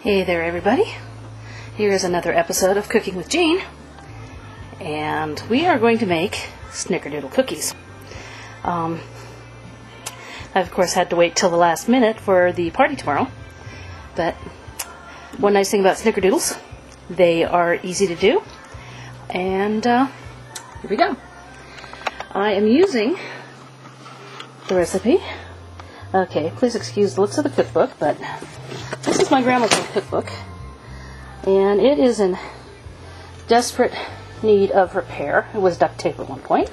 Hey there everybody, here's another episode of Cooking with Jane, and we are going to make Snickerdoodle cookies. I've of course had to wait till the last minute for the party tomorrow, but one nice thing about Snickerdoodles, they are easy to do, and here we go. I am using the recipe. Okay, please excuse the looks of the cookbook, but this is my grandma's old cookbook, and it is in desperate need of repair. It was duct tape at one point,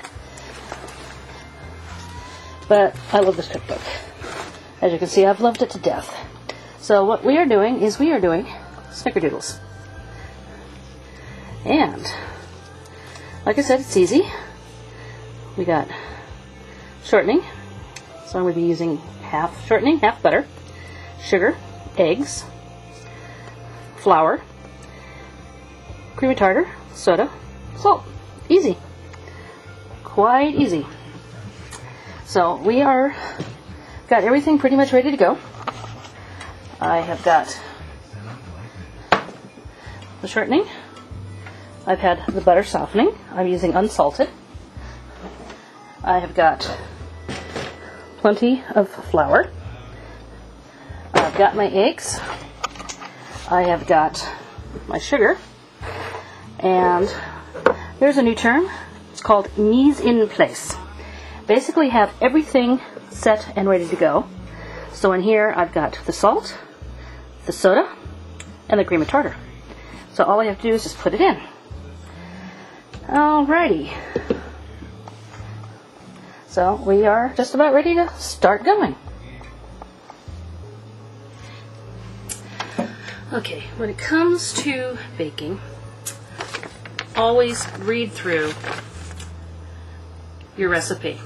but I love this cookbook. As you can see, I've loved it to death. So what we are doing is we are doing Snickerdoodles. And, like I said, it's easy. We got shortening, so I'm going to be using half shortening, half butter, sugar, eggs, flour, cream of tartar, soda, salt. Easy. Quite easy. So we are got everything pretty much ready to go. I have got the shortening. I've had the butter softening. I'm using unsalted. I have got plenty of flour. I've got my eggs. I have got my sugar. And there's a new term. It's called mise en place. Basically have everything set and ready to go. So in here I've got the salt, the soda, and the cream of tartar. So all I have to do is just put it in. Alrighty. So we are just about ready to start going. Okay, when it comes to baking, always read through your recipe.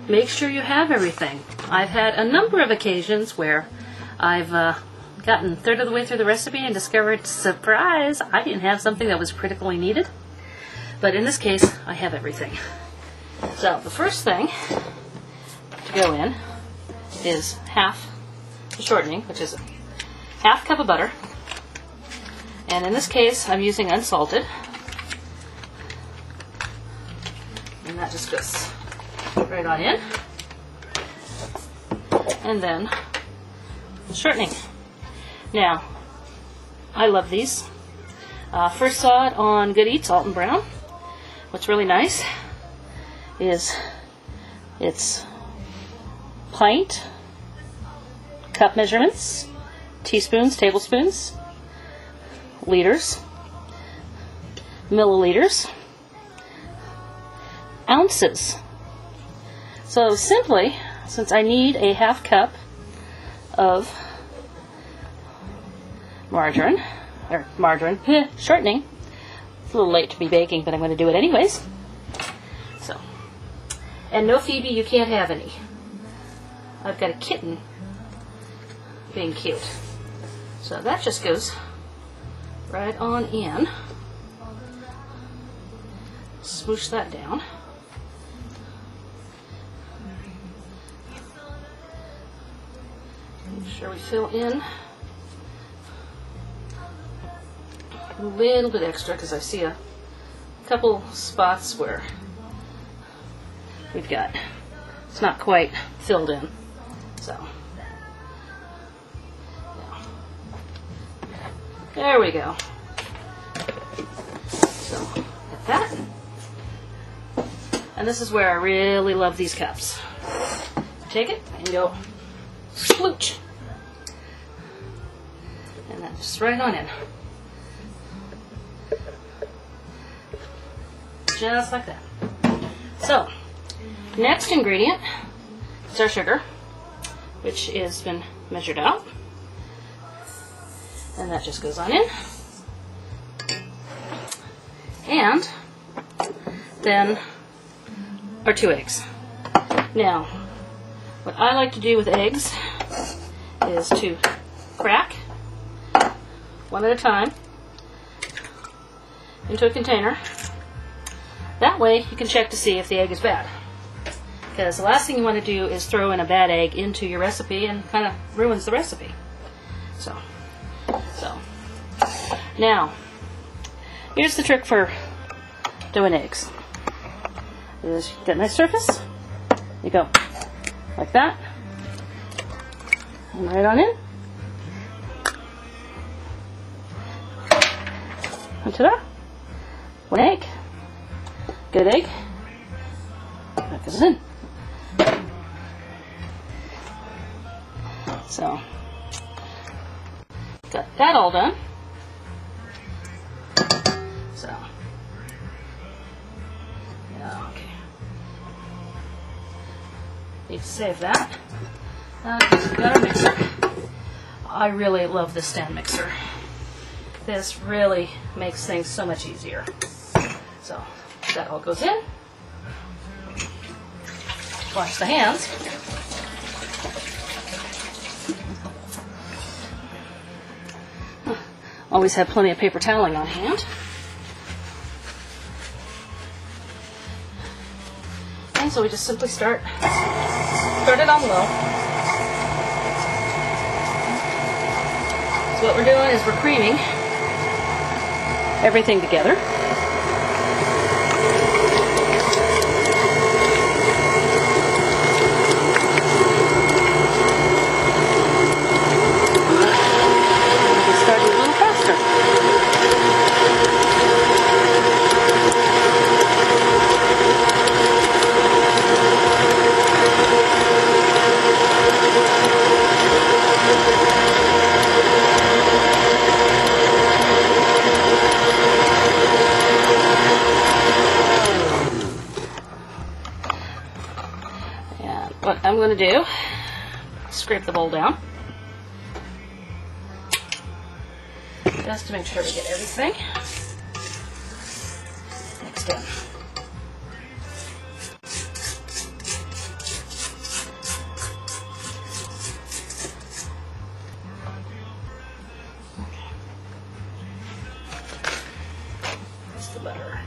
Make sure you have everything. I've had a number of occasions where I've gotten a third of the way through the recipe and discovered, surprise, I didn't have something that was critically needed. But in this case, I have everything. So the first thing to go in is half the shortening, which is a half cup of butter. And in this case, I'm using unsalted. And that just goes right on in. And then shortening. Now, I love these. First saw it on Good Eats, Alton Brown. What's really nice is it's pint, cup measurements, teaspoons, tablespoons, liters, milliliters, ounces. So simply, since I need a half cup of shortening, it's a little late to be baking, but I'm going to do it anyways. So, and no Phoebe, you can't have any. I've got a kitten being cute. So that just goes right on in. Smoosh that down. Make sure we fill in a little bit extra because I see a couple spots where we've got, it's not quite filled in. So, yeah. There we go. So, get that. And this is where I really love these cups. Take it and go splooch. And then just right on in. Just like that. So, next ingredient is our sugar, which has been measured out. And that just goes on in. And then our 2 eggs. Now, what I like to do with eggs is to crack one at a time into a container. That way you can check to see if the egg is bad. Because the last thing you want to do is throw in a bad egg into your recipe and kind of ruins the recipe. So, Now, here's the trick for doing eggs. Is you get a nice surface, you go like that, and right on in. And ta-da! One egg. Good egg. That goes in. So, got that all done. So, yeah, okay. Need to save that. Okay, so we got our mixer. I really love this stand mixer. This really makes things so much easier. So, that all goes in. Wash the hands. Always have plenty of paper toweling on hand. And so we just simply start it on low. So what we're doing is we're creaming everything together. What I'm going to do, scrape the bowl down, just to make sure we get everything mixed in. That's the butter.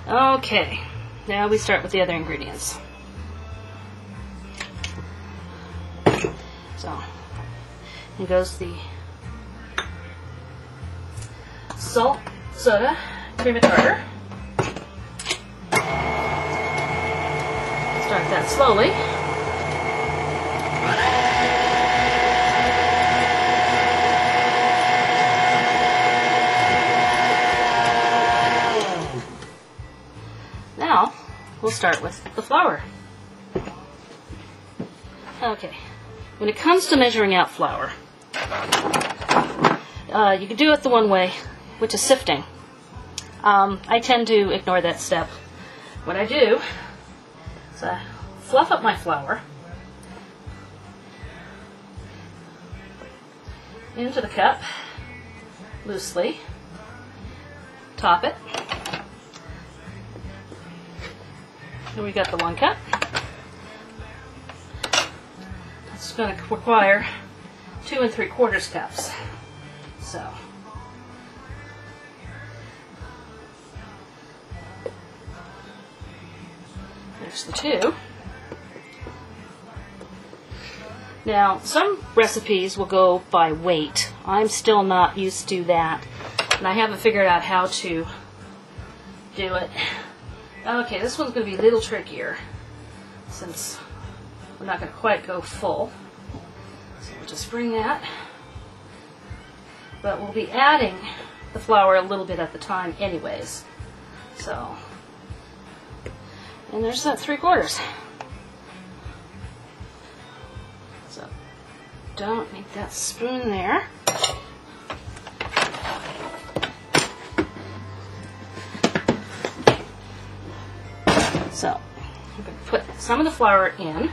Okay, now we start with the other ingredients. So, here goes the salt, soda, cream of tartar. Start that slowly. Now, we'll start with the flour. Okay, when it comes to measuring out flour, you can do it the one way, which is sifting. I tend to ignore that step. What I do is I fluff up my flour into the cup loosely, top it. Here we got the 1 cup. It's going to require 2 3/4 cups. So, there's the 2. Now, some recipes will go by weight. I'm still not used to that, and I haven't figured out how to do it. Okay, this one's going to be a little trickier since we're not going to quite go full. So we'll just bring that. But we'll be adding the flour a little bit at the time anyways. So, and there's that 3/4. So, don't make that spoon there. So, I'm going to put some of the flour in.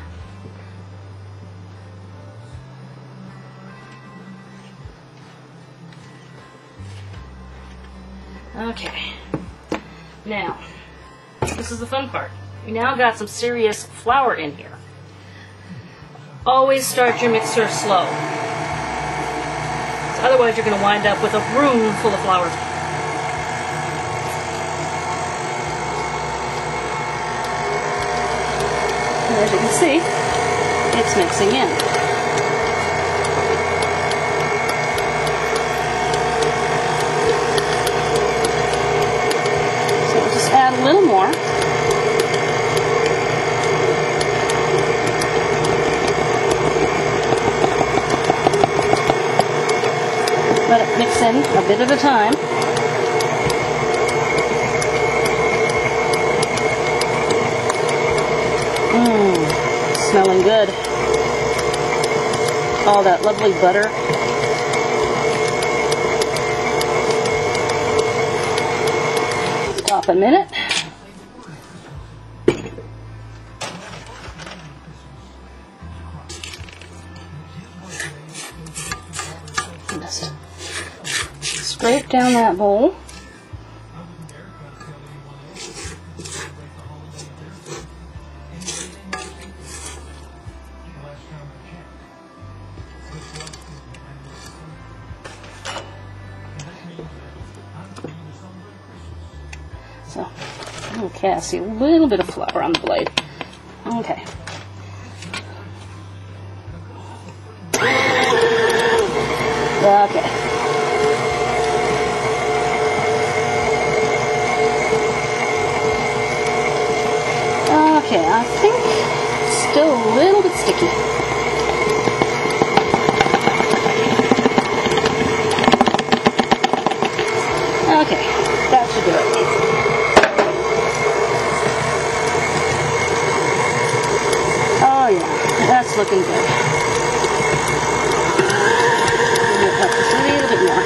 Okay. Now, this is the fun part. We now got some serious flour in here. Always start your mixer slow. So otherwise you're going to wind up with a room full of flour And as you can see, it's mixing in. So we'll just add a little more. Let it mix in a bit at a time. Smelling good. All that lovely butter. Stop a minute. Just scrape down that bowl. So, okay, I see a little bit of flour on the blade. Okay. Okay. Okay, I think it's still a little bit sticky. Okay, that should do it. Oh yeah, that's looking good. Maybe up just a little bit more.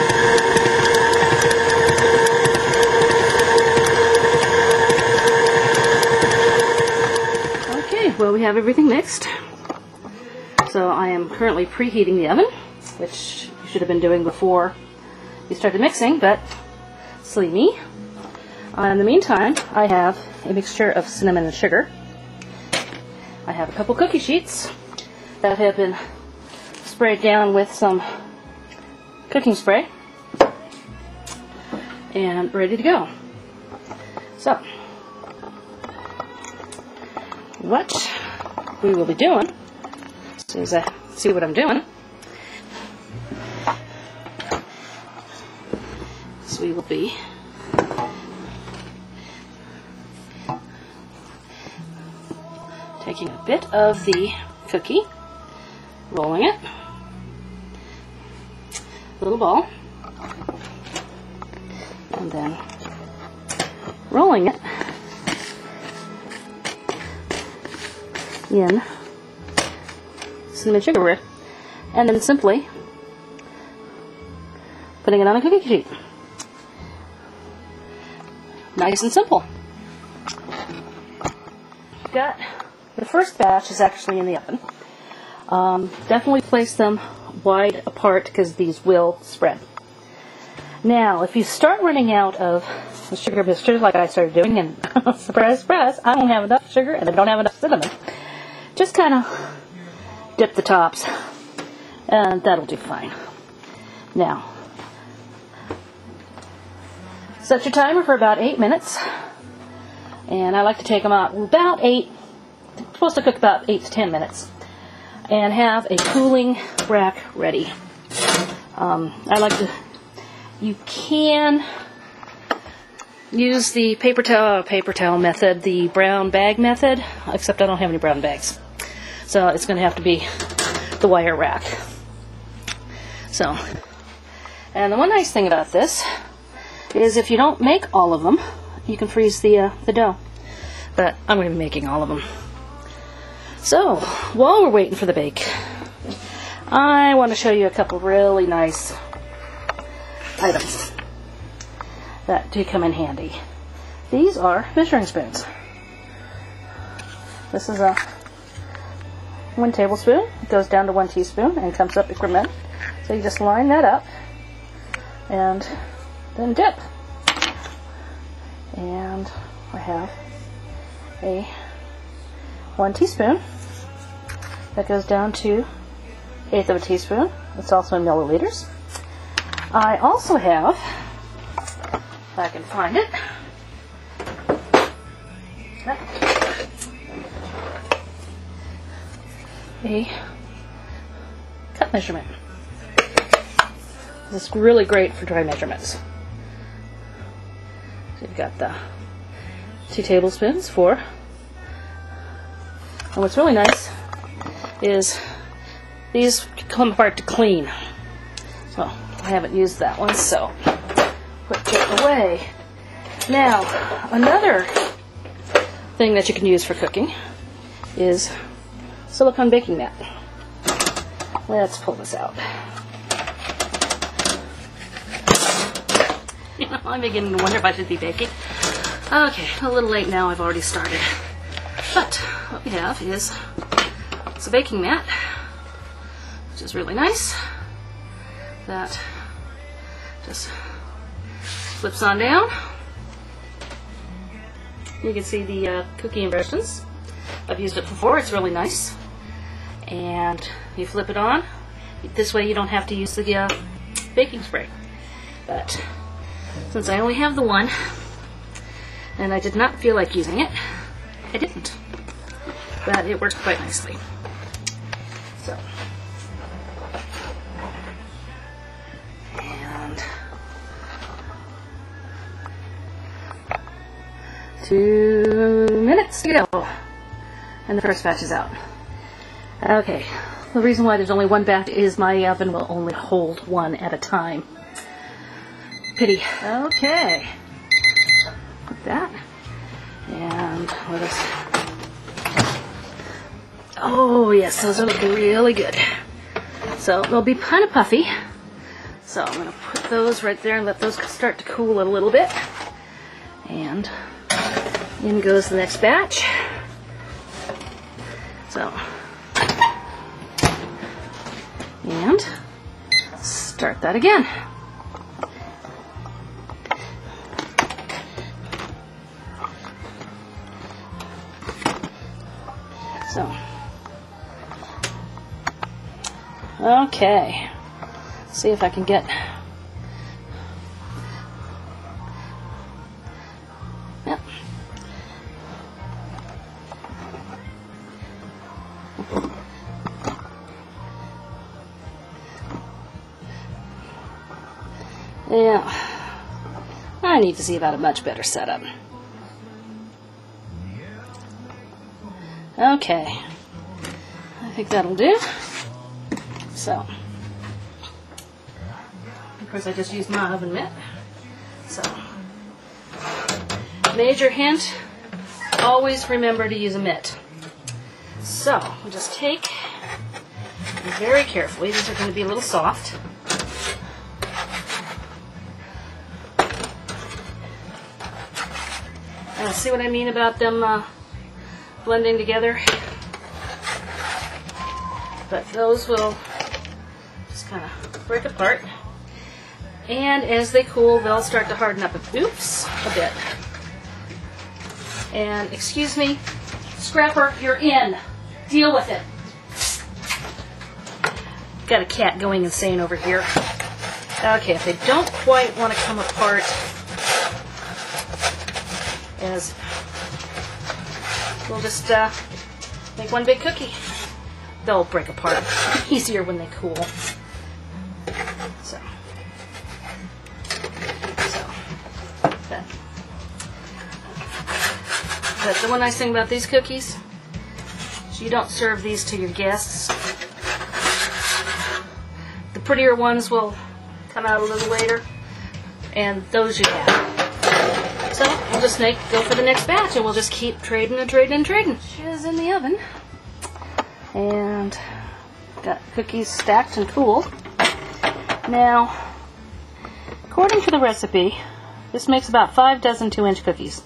Okay, well we have everything mixed. So I am currently preheating the oven, which you should have been doing before you started mixing, but silly me. In the meantime, I have a mixture of cinnamon and sugar. I have a couple cookie sheets that have been sprayed down with some cooking spray and ready to go. So, what we will be doing, as soon as I see what I'm doing, is we will be taking a bit of the cookie, rolling it, little ball, and then rolling it in cinnamon sugar whip, and then simply putting it on a cookie sheet. Nice and simple. Got the first batch is actually in the oven. Definitely place them wide apart because these will spread. Now, if you start running out of the sugar mixture like I started doing, and surprise, surprise, I don't have enough sugar and I don't have enough cinnamon, just kind of dip the tops and that'll do fine. Now, set your timer for about 8 minutes, and I like to take them out about 8, supposed to cook about 8 to 10 minutes, and have a cooling rack ready. I like to, you can use the paper towel method, the brown bag method, except I don't have any brown bags. So it's going to have to be the wire rack. So, and the one nice thing about this is if you don't make all of them, you can freeze the dough. But I'm going to be making all of them. So, while we're waiting for the bake, I want to show you a couple really nice items that do come in handy. These are measuring spoons. This is a 1 tablespoon. It goes down to 1 teaspoon and comes up increment. So you just line that up and then dip. And I have a 1 teaspoon that goes down to 1/8 of a teaspoon. It's also in milliliters. I also have, if I can find it, I a cup measurement. This is really great for dry measurements. So you've got the 2 tablespoons for, and what's really nice is these come apart to clean. So I haven't used that one, so put it away. Now, another thing that you can use for cooking is silicone baking mat. Let's pull this out. You know, I'm beginning to wonder if I should be baking. Okay, a little late now, I've already started. But what we have is it's a baking mat, which is really nice. That just flips on down. You can see the cookie impressions. I've used it before, it's really nice. And you flip it on. This way you don't have to use the baking spray. But since I only have the one, and I did not feel like using it, I didn't. But it worked quite nicely. So, and 2 minutes to go. And the first batch is out. Okay, the reason why there's only one batch is my oven will only hold one at a time. Pity. Okay. Like that. And let us... Oh yes, those are looking really good. So they'll be kind of puffy. So I'm going to put those right there and let those start to cool a little bit. And in goes the next batch. So, and start that again. So, okay, see if I can get, yep. Yeah, I need to see about a much better setup. Okay, I think that'll do. So, of course I just used my oven mitt. So, major hint, always remember to use a mitt. So, we'll just take, very carefully, these are going to be a little soft. See what I mean about them blending together? But those will just kind of break apart. And as they cool, they'll start to harden up a bit. And excuse me, Scrapper, you're in. Deal with it. Got a cat going insane over here. Okay, if they don't quite want to come apart as we'll just make one big cookie. They'll break apart easier when they cool. So but the one nice thing about these cookies is you don't serve these to your guests. The prettier ones will come out a little later, and those you have. So we'll just go for the next batch, and we'll just keep trading and trading and trading. She's in the oven, and got cookies stacked and cool. Now, according to the recipe, this makes about 5 dozen 2-inch cookies.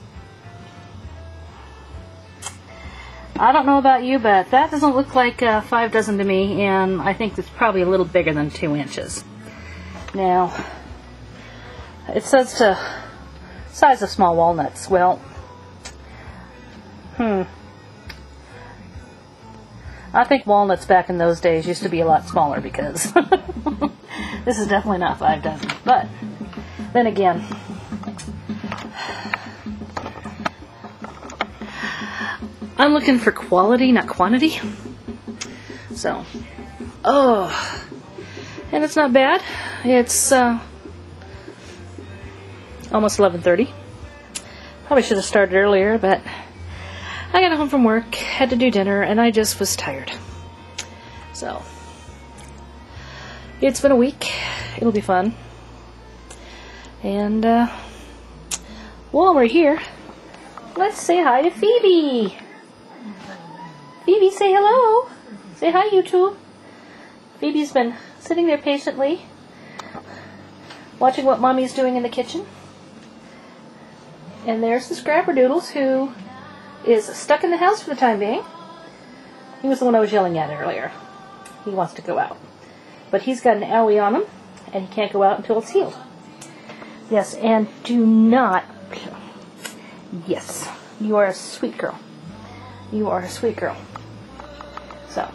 I don't know about you, but that doesn't look like 5 dozen to me, and I think it's probably a little bigger than 2 inches. Now, it says to size of small walnuts. Well, I think walnuts back in those days used to be a lot smaller, because this is definitely not 5 dozen. But then again, I'm looking for quality, not quantity. So, oh, and it's not bad. It's almost 11:30. Probably should have started earlier, but I got home from work, had to do dinner, and I just was tired. So, it's been a week. It'll be fun. And while we're here, let's say hi to Phoebe. Phoebe, say hello. Say hi, YouTube. Phoebe's been sitting there patiently, watching what Mommy's doing in the kitchen. And there's the Snickerdoodles, who is stuck in the house for the time being. He was the one I was yelling at earlier. He wants to go out. But he's got an owie on him, and he can't go out until it's healed. Yes, and do not... Yes, you are a sweet girl. You are a sweet girl. So.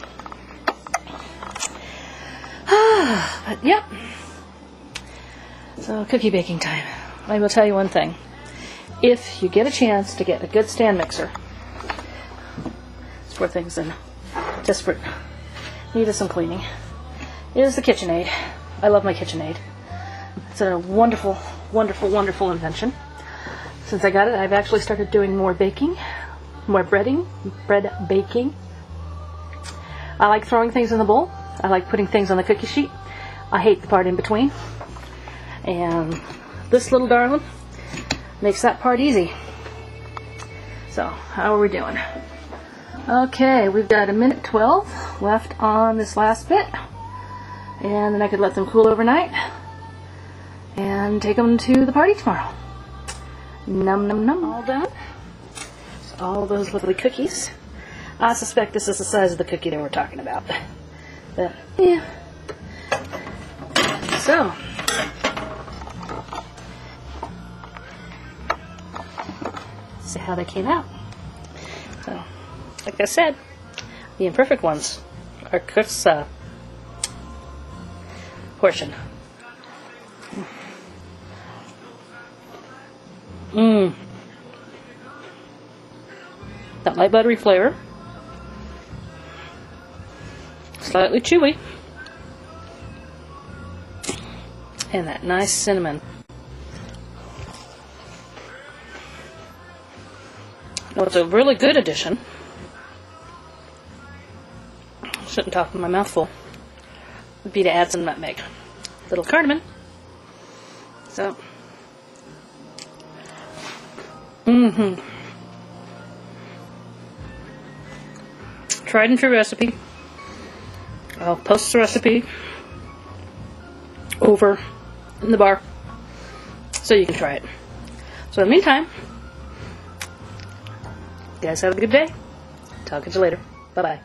But, yep. So, cookie baking time. I will tell you one thing. If you get a chance to get a good stand mixer, it's poor thing's in desperate need of some cleaning, it is the KitchenAid. I love my KitchenAid. It's a wonderful, wonderful, wonderful invention. Since I got it, I've actually started doing more baking, more bread baking. I like throwing things in the bowl. I like putting things on the cookie sheet. I hate the part in between. And this little darling makes that part easy. So, how are we doing? Okay, we've got 1:12 left on this last bit. And then I could let them cool overnight and take them to the party tomorrow. Num num num. All done. So all those lovely cookies. I suspect this is the size of the cookie that we're talking about. But, yeah. So, see how they came out. So, like I said, the imperfect ones are Cook's portion. That light buttery flavor. Slightly chewy. And that nice cinnamon. What's a really good addition, shouldn't talk with my mouth full, would be to add some nutmeg. Little cardamom. So, tried and true recipe. I'll post the recipe over in the bar so you can try it. So in the meantime, you guys have a good day. Talk to you later. Bye-bye.